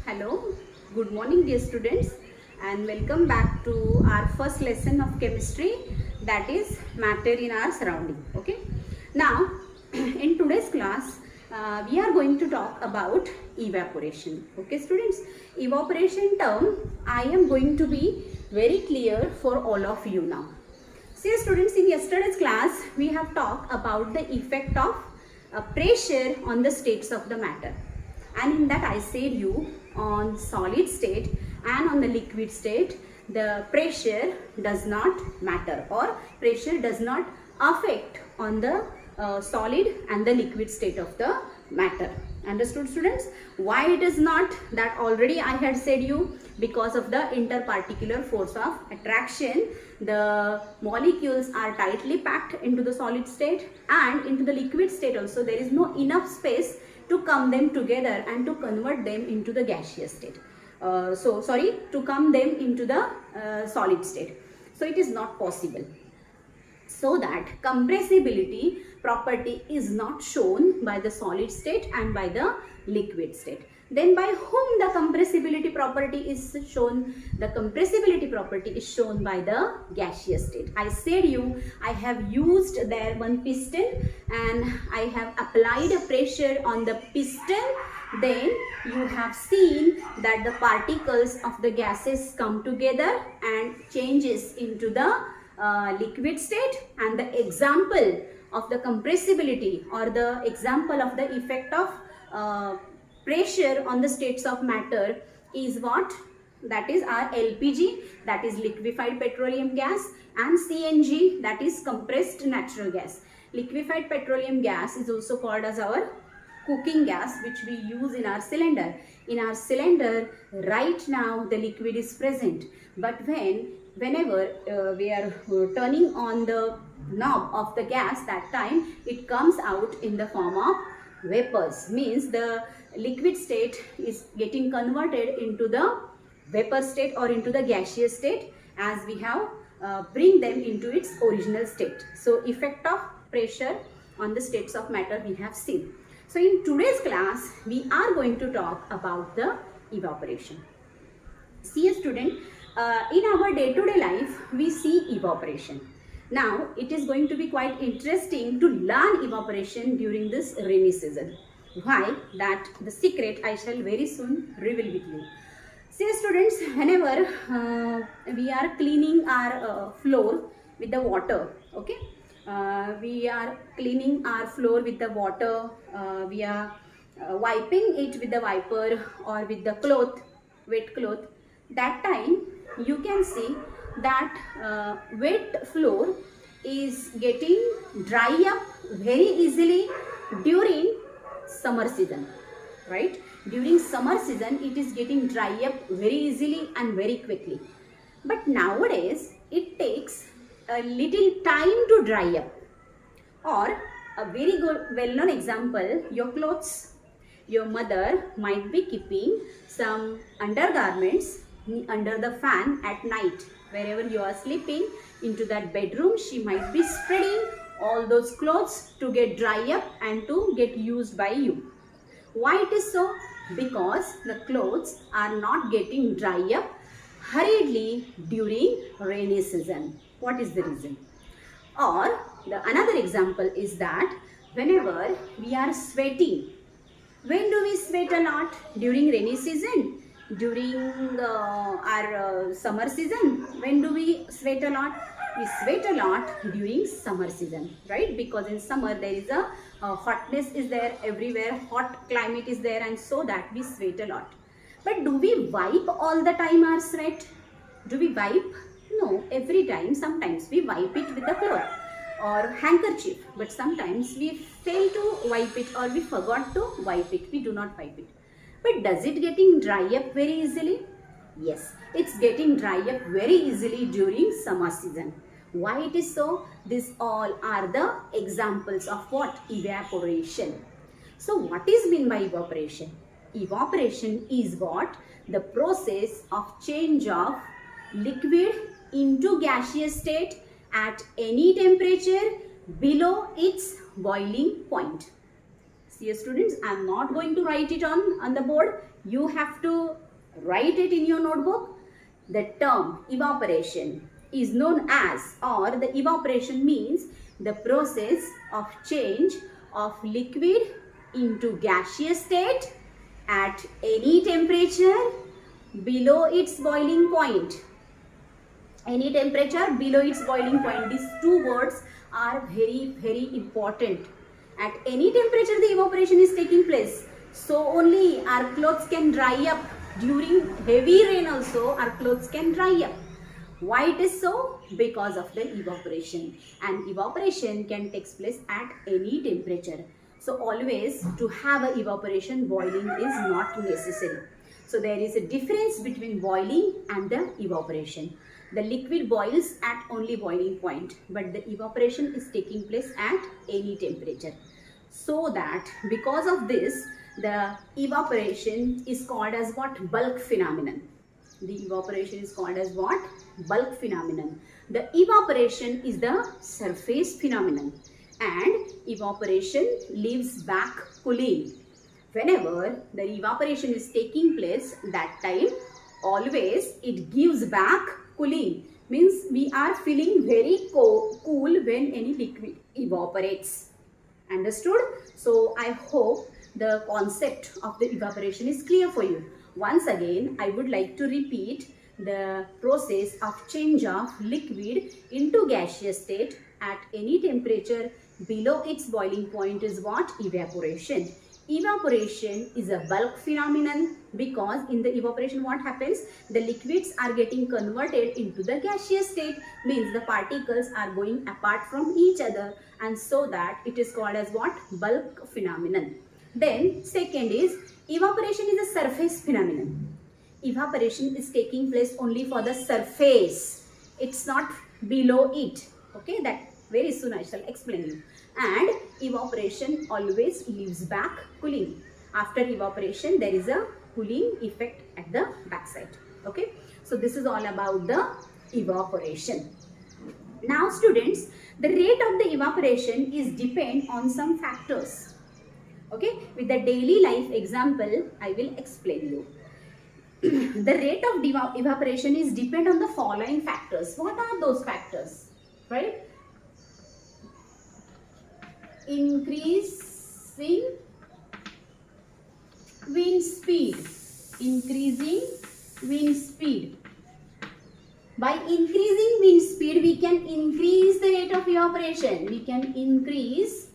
Hello, good morning dear students, and welcome back to our first lesson of chemistry, that is matter in our surrounding. Okay, now in today's class we are going to talk about evaporation. Okay students, evaporation term I am going to be very clear for all of you now. See students, in yesterday's class we have talked about the effect of pressure on the states of the matter, and in that I said you on solid state and on the liquid state the pressure does not matter, or pressure does not affect on the solid and the liquid state of the matter. Understood students? Why it is not? That already I had said you, because of the interparticular force of attraction the molecules are tightly packed into the solid state, and into the liquid state also there is no enough space to come them together and to convert them into the gaseous state. To come them into the solid state. So it is not possible. So that compressibility property is not shown by the solid state and by the liquid state. Then by whom the compressibility property is shown? The compressibility property is shown by the gaseous state. I said you, I have used there one piston and I have applied a pressure on the piston. Then you have seen that the particles of the gases come together and changes into the liquid state, and the example of the compressibility or the example of the effect of pressure on the states of matter is what? That is our LPG, that is liquefied petroleum gas, and CNG, that is compressed natural gas. Liquefied petroleum gas is also called as our cooking gas, which we use in our cylinder. In our cylinder right now the liquid is present, but whenever we are turning on the knob of the gas, that time it comes out in the form of vapors, means the liquid state is getting converted into the vapor state or into the gaseous state as we have bring them into its original state. So effect of pressure on the states of matter we have seen. So in today's class we are going to talk about the evaporation. See a student, in our day-to-day life we see evaporation. Now it is going to be quite interesting to learn evaporation during this rainy season. Why? That the secret I shall very soon reveal with you. See students, whenever we are cleaning our floor with the water, okay, we are cleaning our floor with the water, we are wiping it with the wiper or with the cloth, wet cloth. That time you can see that wet floor is getting dry up very easily during summer season, right? During summer season it is getting dry up very easily and very quickly. But nowadays it takes a little time to dry up. Or a very good well-known example, your clothes. Your mother might be keeping some undergarments under the fan at night. Wherever you are sleeping, into that bedroom she might be spreading all those clothes to get dry up and to get used by you. Why it is so? Because the clothes are not getting dry up hurriedly during rainy season. What is the reason? Or another example is that whenever we are sweating, when do we sweat a lot? During rainy season, during our summer season. When do we sweat a lot? We sweat a lot during summer season, right? Because in summer there is a hotness is there everywhere, hot climate is there, and so that we sweat a lot. But do we wipe all the time our sweat? Do we wipe? No, every time. Sometimes we wipe it with a cloth or handkerchief, but sometimes we fail to wipe it or we forgot to wipe it. We do not wipe it. But does it getting dry up very easily? Yes, it's getting dry up very easily during summer season. Why it is so? These all are the examples of what? Evaporation. So what is meant by evaporation? Evaporation is what? The process of change of liquid into gaseous state at any temperature below its boiling point. See students, I am not going to write it on the board. You have to write it in your notebook. The term evaporation is known as, or the evaporation means the process of change of liquid into gaseous state at any temperature below its boiling point. Any temperature below its boiling point. These two words are very important. At any temperature the evaporation is taking place. So only our clothes can dry up. During heavy rain also our clothes can dry up. Why it is so? Because of the evaporation. And evaporation can take place at any temperature. So always to have a evaporation, boiling is not necessary. So there is a difference between boiling and the evaporation. The liquid boils at only boiling point, but the evaporation is taking place at any temperature. So that because of this, the evaporation is called as what? Bulk phenomenon. The evaporation is called as what? Bulk phenomenon. The evaporation is the surface phenomenon, and evaporation leaves back cooling. Whenever the evaporation is taking place, that time always it gives back cooling. Means we are feeling very cool when any liquid evaporates. Understood? So I hope the concept of the evaporation is clear for you. Once again, I would like to repeat the process of change of liquid into gaseous state at any temperature below its boiling point is what? Evaporation. Evaporation is a bulk phenomenon because in the evaporation what happens? The liquids are getting converted into the gaseous state, means the particles are going apart from each other, and so that it is called as what? Bulk phenomenon. Then second is evaporation is a surface phenomenon. Evaporation is taking place only for the surface. It's not below it. Okay, that very soon I shall explain you. And evaporation always leaves back cooling. After evaporation there is a cooling effect at the backside. Okay, so this is all about the evaporation. Now students, the rate of the evaporation is depend on some factors. Okay, with the daily life example I will explain you. The rate of evaporation is depend on the following factors. What are those factors? Right? Increasing wind speed. Increasing wind speed. By increasing wind speed, we can increase the rate of evaporation. We can increase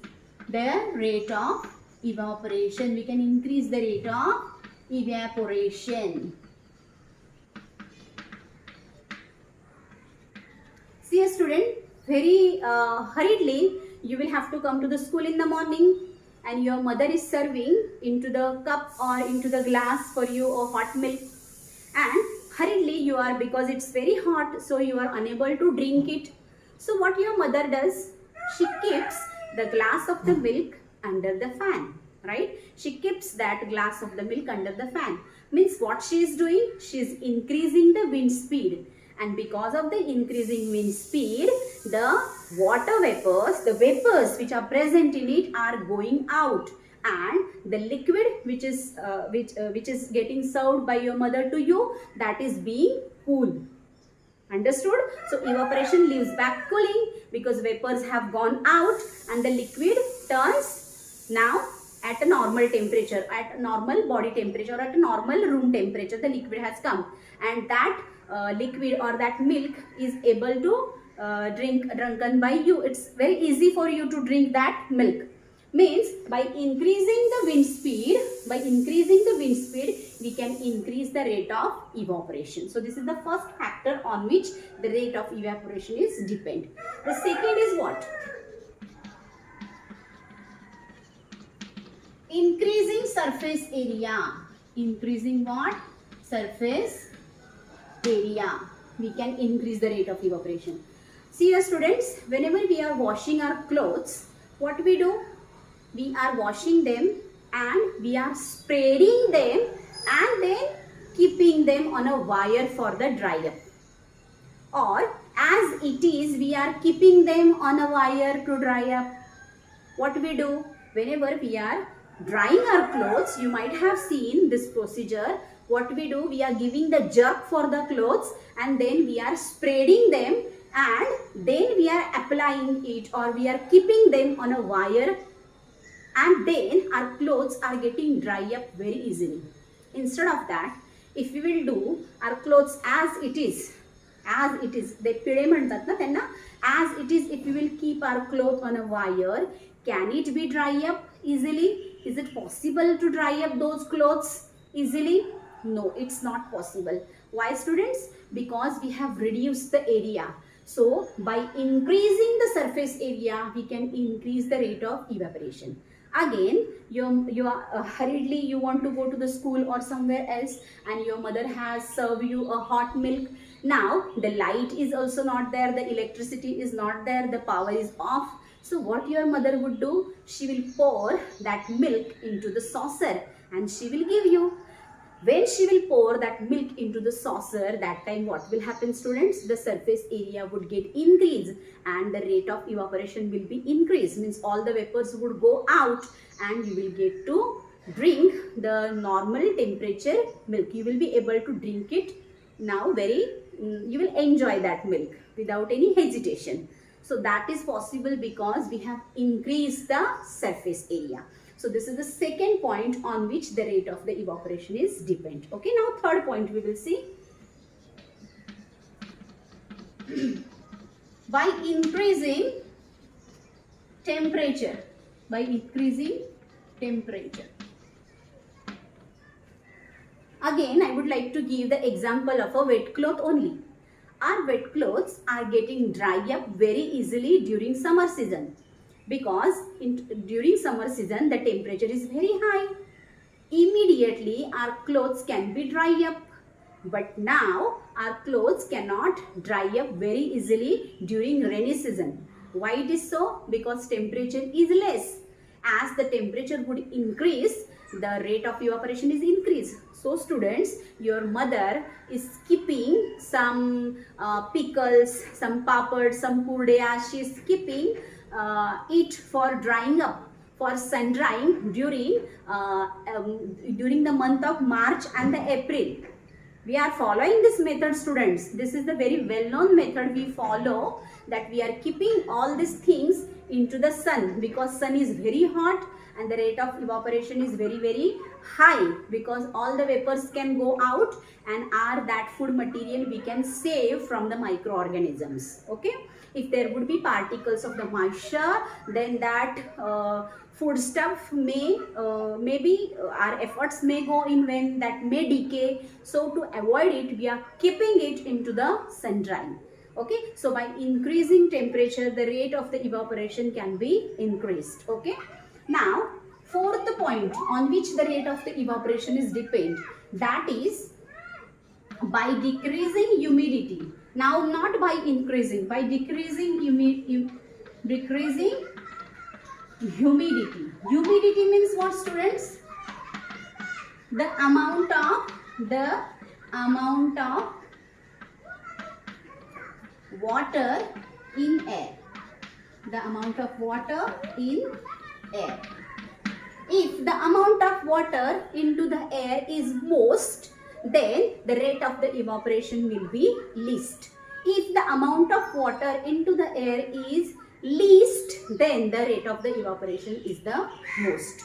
the rate of evaporation. We can increase the rate of evaporation. See a student, very hurriedly you will have to come to the school in the morning, and your mother is serving into the cup or into the glass for you of hot milk, and hurriedly you are, because it's very hot, so you are unable to drink it. So what your mother does? She keeps the glass of the milk under the fan. Right? She keeps that glass of the milk under the fan. Means what she is doing? She is increasing the wind speed. And because of the increasing wind speed, the water vapors, the vapors which are present in it are going out. And the liquid which is getting served by your mother to you, that is being cooled. Understood? So evaporation leaves back cooling because vapors have gone out and the liquid turns now at a normal temperature, at a normal body temperature, at a normal room temperature. The liquid has come, and that liquid or that milk is able to drunken by you. It's very easy for you to drink that milk. Means by increasing the wind speed, we can increase the rate of evaporation. So this is the first factor on which the rate of evaporation is depend. The second is what? Increasing surface area. Increasing what? Surface area. We can increase the rate of evaporation. See students, whenever we are washing our clothes, what we do? We are washing them and we are spreading them and then keeping them on a wire for the dry up. Or as it is, we are keeping them on a wire to dry up. What we do? Whenever we are drying our clothes, you might have seen this procedure. What we do, we are giving the jerk for the clothes and then we are spreading them and then we are applying it, or we are keeping them on a wire, and then our clothes are getting dry up very easily. Instead of that, if we will do our clothes as it is, they pide म्हणतात ना त्यांना, as it is, if we will keep our cloth on a wire, can it be dry up easily? Is it possible to dry up those clothes easily? No, it's not possible. Why, students? Because we have reduced the area. So by increasing the surface area, we can increase the rate of evaporation. Again, you are hurriedly, you want to go to the school or somewhere else, and your mother has served you a hot milk. Now the light is also not there, the electricity is not there, the power is off. So what your mother would do, she will pour that milk into the saucer and she will give you. When she will pour that milk into the saucer, that time what will happen, students? The surface area would get increased and the rate of evaporation will be increased. Means all the vapors would go out and you will get to drink the normal temperature milk. You will be able to drink it now you will enjoy that milk without any hesitation. So that is possible because we have increased the surface area. So this is the second point on which the rate of the evaporation is depend. Okay, now third point we will see. By increasing temperature. Again, I would like to give the example of a wet cloth only. Our wet clothes are getting dry up very easily during summer season, because during summer season the temperature is very high. Immediately our clothes can be dry up, but now our clothes cannot dry up very easily during rainy season. Why it is so? Because temperature is less. As the temperature would increase, the rate of evaporation is increased. So students, your mother is keeping some pickles, some papads, some purdeya. She is keeping it for drying up, for sun drying during the month of March and the April. We are following this method, students. This is the very well-known method we follow, that we are keeping all these things into the sun, because sun is very hot and the rate of evaporation is very, very high, because all the vapors can go out and that food material we can save from the microorganisms. Okay, if there would be particles of the moisture, then that food stuff maybe our efforts may go in vain, that may decay. So to avoid it, we are keeping it into the sun drying. Okay, so by increasing temperature, the rate of the evaporation can be increased. Okay, now fourth point on which the rate of the evaporation is depend, that is by decreasing humidity. Now not by increasing, by decreasing humidity. Humidity means what, students? The amount of water in air. The amount of water in air. If the amount of water into the air is most, then the rate of the evaporation will be least. If the amount of water into the air is least, then the rate of the evaporation is the most.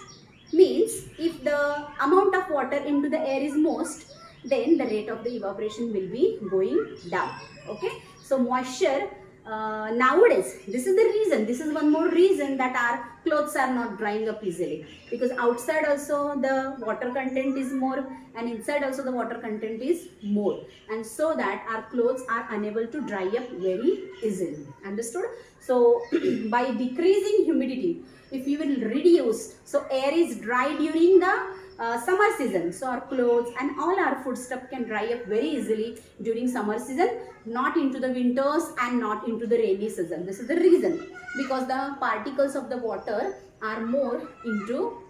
Means if the amount of water into the air is most, then the rate of the evaporation will be going down. Okay, so moisture nowadays, this is the reason, this is one more reason that our clothes are not drying up easily, because outside also the water content is more and inside also the water content is more, and so that our clothes are unable to dry up very easily. Understood? So by decreasing humidity, if you will reduce, so air is dry during the summer season, so our clothes and all our food stuff can dry up very easily during summer season, not into the winters and not into the rainy season. This is the reason, because the particles of the water are more into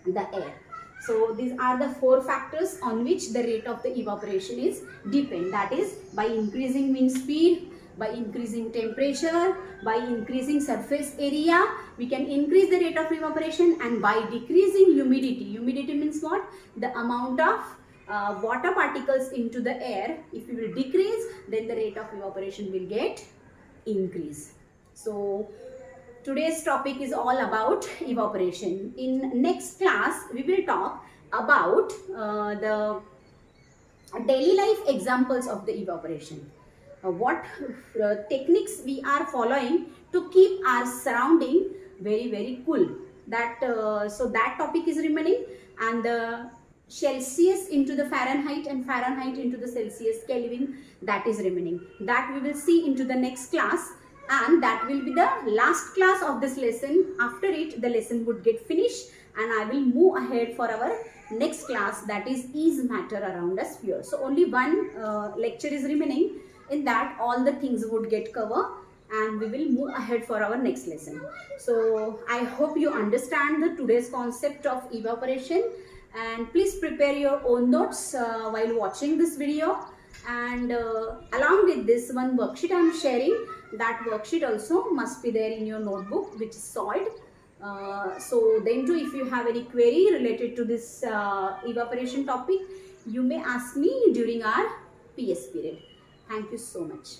the air. So these are the four factors on which the rate of the evaporation is depend. That is by increasing wind speed, By increasing temperature, by increasing surface area, we can increase the rate of evaporation, and by decreasing humidity. Humidity means what? The amount of water particles into the air. If we will decrease, then the rate of evaporation will get increase. So today's topic is all about evaporation. In next class, we will talk about the daily life examples of the evaporation. What techniques we are following to keep our surrounding very cool. That so that topic is remaining, and the Celsius into the Fahrenheit and Fahrenheit into the Celsius Kelvin, that is remaining. That we will see into the next class, and that will be the last class of this lesson. After it, the lesson would get finished, and I will move ahead for our next class, that is matter around a sphere. So only one lecture is remaining. In that, all the things would get covered, and we will move ahead for our next lesson. So I hope you understand the today's concept of evaporation, and please prepare your own notes while watching this video. And along with this one worksheet I am sharing, that worksheet also must be there in your notebook, which is solved. So then too, if you have any query related to this evaporation topic, you may ask me during our PS period. Thank you so much.